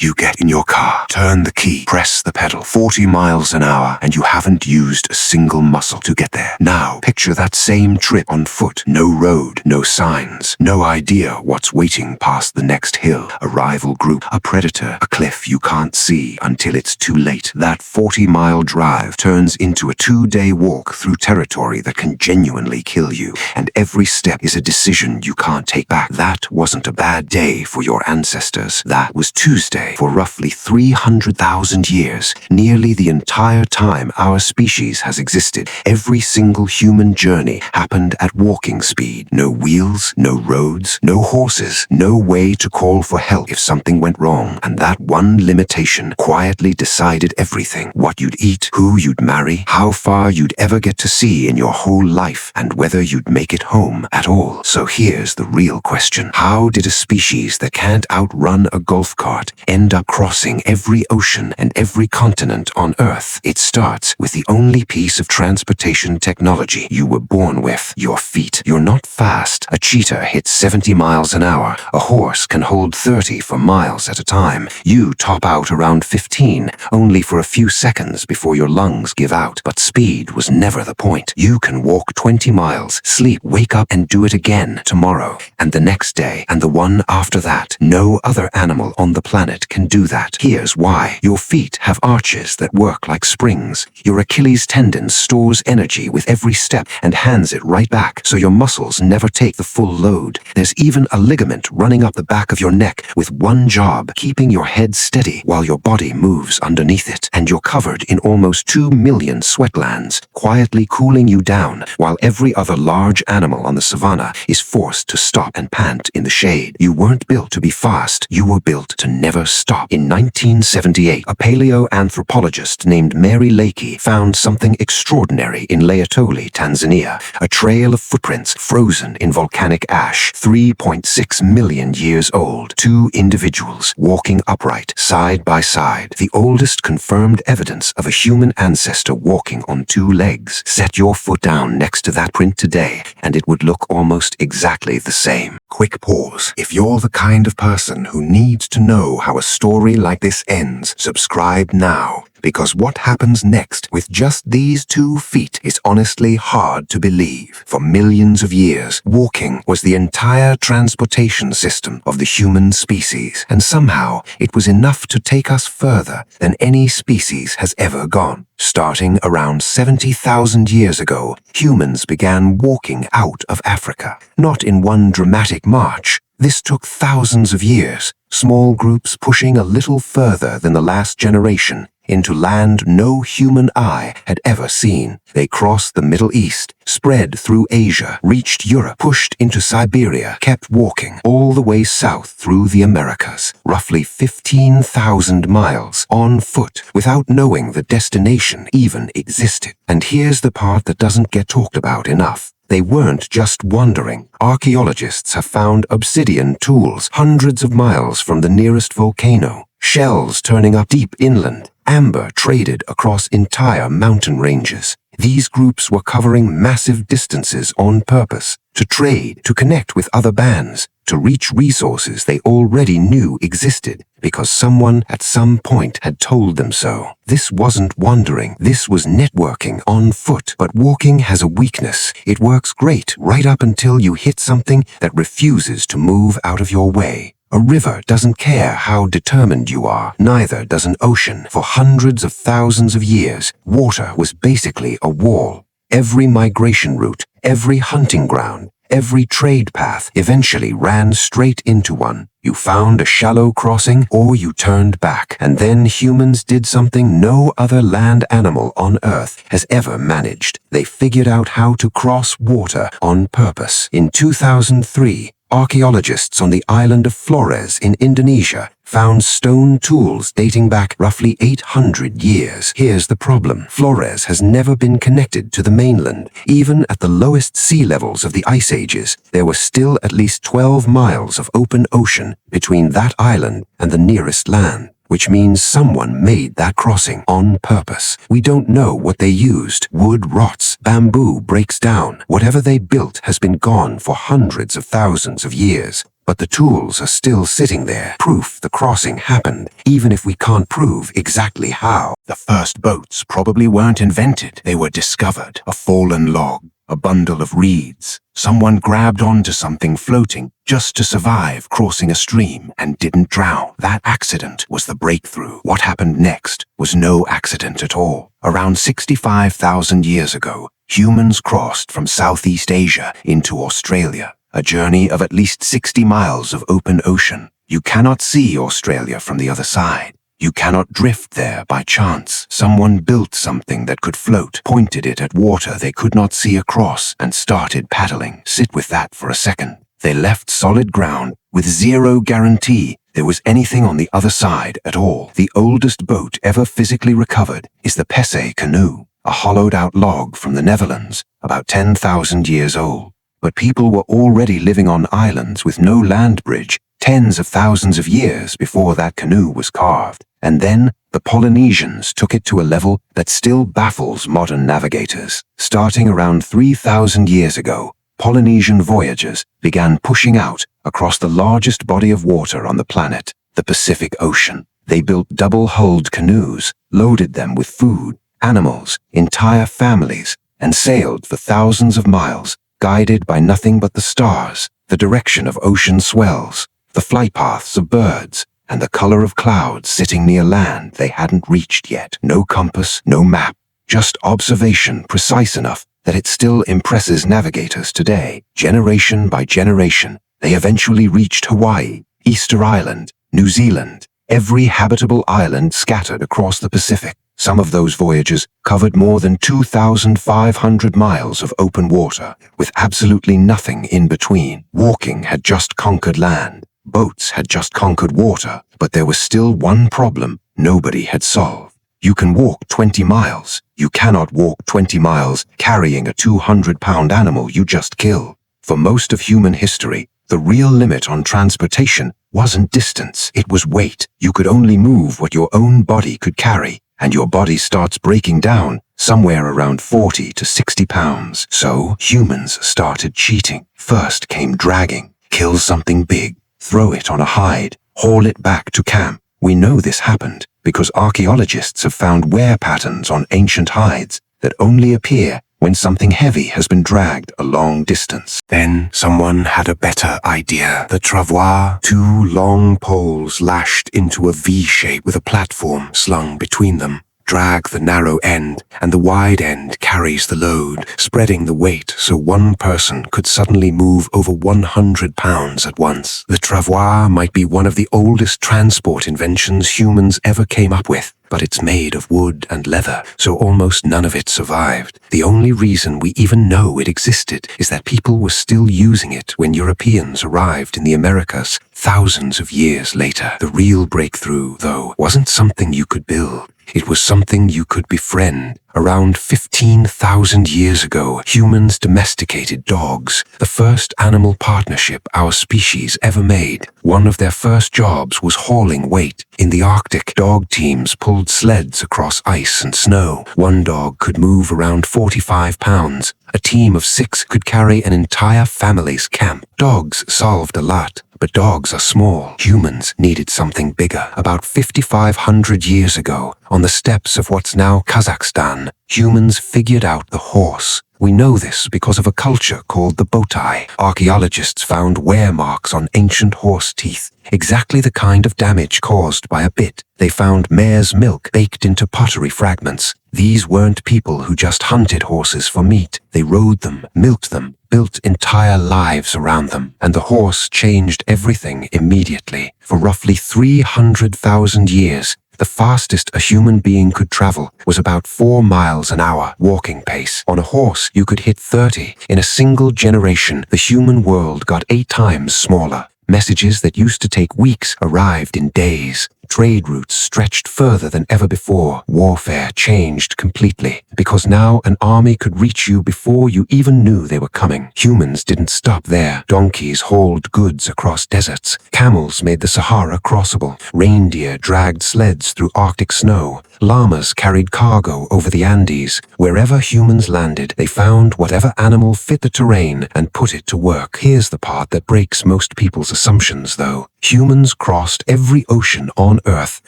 You get in your car, turn the key, press the pedal, 40 miles an hour, and you haven't used a single muscle to get there. Now, picture that same trip on foot. No road, no signs, no idea what's waiting past the next hill, a rival group, a predator, a cliff you can't see until it's too late. That 40-mile drive turns into a 2-day walk through territory that can genuinely kill you, and every step is a decision you can't take back. That wasn't a bad day for your ancestors. That was Tuesday. For roughly 300,000 years, nearly the entire time our species has existed, every single human journey happened at walking speed. No wheels, no roads, no horses, no way to call for help if something went wrong. And that one limitation quietly decided everything. What you'd eat, who you'd marry, how far you'd ever get to see in your whole life, and whether you'd make it home at all. So here's the real question. How did a species that can't outrun a golf cart end up crossing every ocean and every continent on Earth? It starts with the only piece of transportation technology you were born with: your feet. You're not fast. A cheetah hits 70 miles an hour. A horse can hold 30 for miles at a time. You top out around 15, only for a few seconds before your lungs give out. But speed was never the point. You can walk 20 miles, sleep, wake up, and do it again tomorrow, and the next day, and the one after that. No other animal on the planet can do that. Here's why. Your feet have arches that work like springs. Your Achilles tendon stores energy with every step and hands it right back, so your muscles never take the full load. There's even a ligament running up the back of your neck with one job: keeping your head steady while your body moves underneath it. And you're covered in almost 2 million sweat glands, quietly cooling you down, while every other large animal on the savannah is forced to stop and pant in the shade. You weren't built to be fast. You were built to never stop. In 1978, a paleoanthropologist named Mary Leakey found something extraordinary in Laetoli, Tanzania, a trail of footprints frozen in volcanic ash, 3.6 million years old. 2 individuals walking upright, side by side, the oldest confirmed evidence of a human ancestor walking on 2 legs. Set your foot down next to that print today, and it would look almost exactly the same. Quick pause. If you're the kind of person who needs to know how a story like this ends, subscribe now, because what happens next with just these 2 feet is honestly hard to believe. For millions of years, walking was the entire transportation system of the human species, and somehow it was enough to take us further than any species has ever gone. Starting around 70,000 years ago, humans began walking out of Africa, not in one dramatic march. This took thousands of years, small groups pushing a little further than the last generation, into land no human eye had ever seen. They crossed the Middle East, spread through Asia, reached Europe, pushed into Siberia, kept walking all the way south through the Americas, roughly 15,000 miles on foot, without knowing the destination even existed. And here's the part that doesn't get talked about enough. They weren't just wandering. Archaeologists have found obsidian tools hundreds of miles from the nearest volcano, shells turning up deep inland, amber traded across entire mountain ranges. These groups were covering massive distances on purpose, to trade, to connect with other bands, to reach resources they already knew existed, because someone at some point had told them so. This wasn't wandering, this was networking on foot. But walking has a weakness. It works great right up until you hit something that refuses to move out of your way. A river doesn't care how determined you are, neither does an ocean. For hundreds of thousands of years, water was basically a wall. Every migration route, every hunting ground, every trade path eventually ran straight into one. You found a shallow crossing, or you turned back. And then humans did something no other land animal on Earth has ever managed. They figured out how to cross water on purpose. In 2003, archaeologists on the island of Flores in Indonesia found stone tools dating back roughly 800 years. Here's the problem. Flores has never been connected to the mainland. Even at the lowest sea levels of the ice ages, there were still at least 12 miles of open ocean between that island and the nearest land, which means someone made that crossing on purpose. We don't know what they used. Wood rots, bamboo breaks down. Whatever they built has been gone for hundreds of thousands of years. But the tools are still sitting there, proof the crossing happened, even if we can't prove exactly how. The first boats probably weren't invented, they were discovered. A fallen log, a bundle of reeds. Someone grabbed onto something floating just to survive crossing a stream and didn't drown. That accident was the breakthrough. What happened next was no accident at all. Around 65,000 years ago, humans crossed from Southeast Asia into Australia, a journey of at least 60 miles of open ocean. You cannot see Australia from the other side. You cannot drift there by chance. Someone built something that could float, pointed it at water they could not see across, and started paddling. Sit with that for a second. They left solid ground with zero guarantee there was anything on the other side at all. The oldest boat ever physically recovered is the Pesce canoe, a hollowed-out log from the Netherlands, about 10,000 years old. But people were already living on islands with no land bridge tens of thousands of years before that canoe was carved. And then the Polynesians took it to a level that still baffles modern navigators. Starting around 3,000 years ago, Polynesian voyagers began pushing out across the largest body of water on the planet, the Pacific Ocean. They built double-hulled canoes, loaded them with food, animals, entire families, and sailed for thousands of miles, guided by nothing but the stars, the direction of ocean swells, the flight paths of birds, and the color of clouds sitting near land they hadn't reached yet. No compass, no map, just observation precise enough that it still impresses navigators today. Generation by generation, they eventually reached Hawaii, Easter Island, New Zealand, every habitable island scattered across the Pacific. Some of those voyages covered more than 2,500 miles of open water, with absolutely nothing in between. Walking had just conquered land. Boats had just conquered water, but there was still one problem nobody had solved. You can walk 20 miles. You cannot walk 20 miles carrying a 200-pound animal you just killed. For most of human history, the real limit on transportation wasn't distance, it was weight. You could only move what your own body could carry, and your body starts breaking down somewhere around 40 to 60 pounds. So humans started cheating. First came dragging. Kill something big, throw it on a hide, haul it back to camp. We know this happened because archaeologists have found wear patterns on ancient hides that only appear when something heavy has been dragged a long distance. Then someone had a better idea. The travois, two long poles lashed into a V shape with a platform slung between them. Drag the narrow end, and the wide end carries the load, spreading the weight so one person could suddenly move over 100 pounds at once. The travois might be one of the oldest transport inventions humans ever came up with, but it's made of wood and leather, so almost none of it survived. The only reason we even know it existed is that people were still using it when Europeans arrived in the Americas thousands of years later. The real breakthrough, though, wasn't something you could build. It was something you could befriend. Around 15,000 years ago, humans domesticated dogs, the first animal partnership our species ever made. One of their first jobs was hauling weight. In the Arctic, dog teams pulled sleds across ice and snow. One dog could move around 45 pounds. A team of 6 could carry an entire family's camp. Dogs solved a lot. But dogs are small. Humans needed something bigger. About 5,500 years ago, on the steppes of what's now Kazakhstan, humans figured out the horse. We know this because of a culture called the Botai. Archaeologists found wear marks on ancient horse teeth, exactly the kind of damage caused by a bit. They found mare's milk baked into pottery fragments. These weren't people who just hunted horses for meat. They rode them, milked them, built entire lives around them, and the horse changed everything immediately. For roughly 300,000 years, the fastest a human being could travel was about 4 miles an hour walking pace. On a horse, you could hit 30. In a single generation, the human world got 8 times smaller. Messages that used to take weeks arrived in days. Trade routes stretched further than ever before. Warfare changed completely, because now an army could reach you before you even knew they were coming. Humans didn't stop there. Donkeys hauled goods across deserts. Camels made the Sahara crossable. Reindeer dragged sleds through Arctic snow. Llamas carried cargo over the Andes. Wherever humans landed, they found whatever animal fit the terrain and put it to work. Here's the part that breaks most people's assumptions, though. Humans crossed every ocean on Earth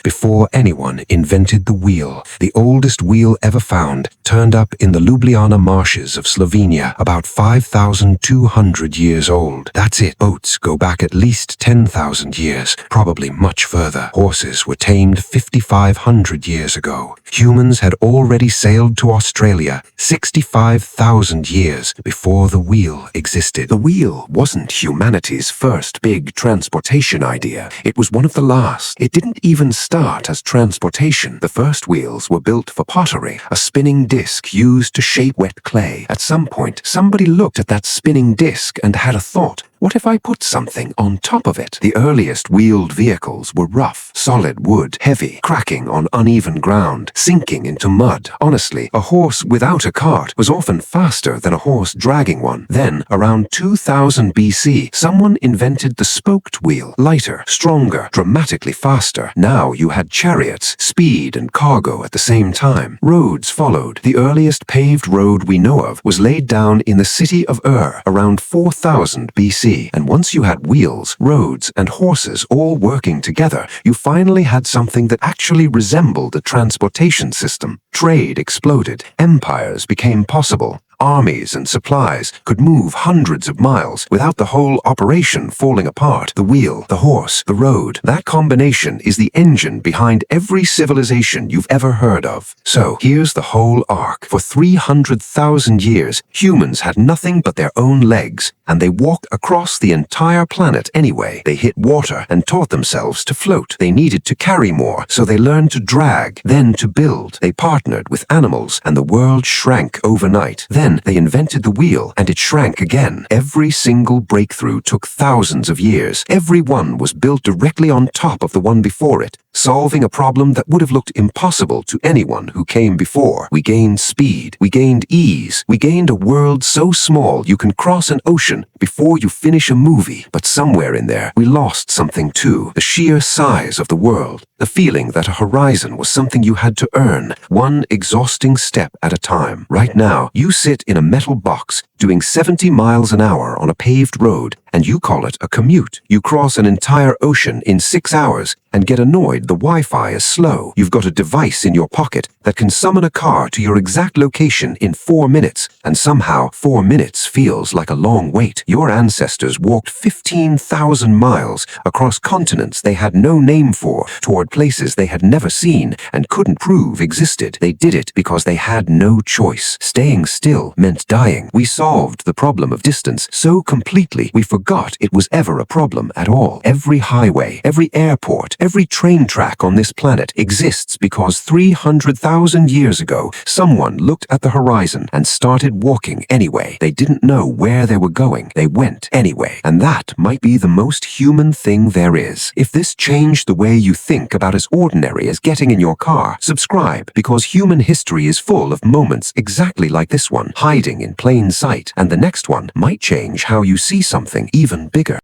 before anyone invented the wheel. The oldest wheel ever found turned up in the Ljubljana marshes of Slovenia, about 5,200 years old. That's it. Boats go back at least 10,000 years, probably much further. Horses were tamed 5,500 years ago. Humans had already sailed to Australia 65,000 years before the wheel existed. The wheel wasn't humanity's first big transportation idea. It was one of the last. It didn't even start as transportation. The first wheels were built for pottery, a spinning disc used to shape wet clay. At some point, somebody looked at that spinning disc and had a thought. What if I put something on top of it? The earliest wheeled vehicles were rough, solid wood, heavy, cracking on uneven ground, sinking into mud. Honestly, a horse without a cart was often faster than a horse dragging one. Then, around 2000 BC, someone invented the spoked wheel. Lighter, stronger, dramatically faster. Now you had chariots, speed and cargo at the same time. Roads followed. The earliest paved road we know of was laid down in the city of Ur around 4000 BC. And once you had wheels, roads, and horses all working together, you finally had something that actually resembled a transportation system. Trade exploded. Empires became possible. Armies and supplies could move hundreds of miles without the whole operation falling apart. The wheel, the horse, the road, that combination is the engine behind every civilization you've ever heard of. So here's the whole arc. For 300,000 years, humans had nothing but their own legs, and they walked across the entire planet anyway. They hit water and taught themselves to float. They needed to carry more, so they learned to drag, then to build. They partnered with animals, and the world shrank overnight. Then they invented the wheel, and it shrank again. Every single breakthrough took thousands of years. Every one was built directly on top of the one before it, solving a problem that would have looked impossible to anyone who came before. We gained speed. We gained ease. We gained a world so small you can cross an ocean before you finish a movie. But somewhere in there, we lost something too. The sheer size of the world. The feeling that a horizon was something you had to earn, one exhausting step at a time. Right now, you sit in a metal box doing 70 miles an hour on a paved road, and you call it a commute. You cross an entire ocean in 6 hours and get annoyed the Wi-Fi is slow. You've got a device in your pocket that can summon a car to your exact location in 4 minutes, and somehow 4 minutes feels like a long wait. Your ancestors walked 15,000 miles across continents they had no name for, toward places they had never seen and couldn't prove existed. They did it because they had no choice. Staying still meant dying. We solved the problem of distance so completely we forgot it was ever a problem at all. Every highway, every airport, every train track on this planet exists because 300,000 years ago, someone looked at the horizon and started walking anyway. They didn't know where they were going. They went anyway. And that might be the most human thing there is. If this changed the way you think about as ordinary as getting in your car, subscribe, because human history is full of moments exactly like this one, hiding in plain sight, and the next one might change how you see something even bigger.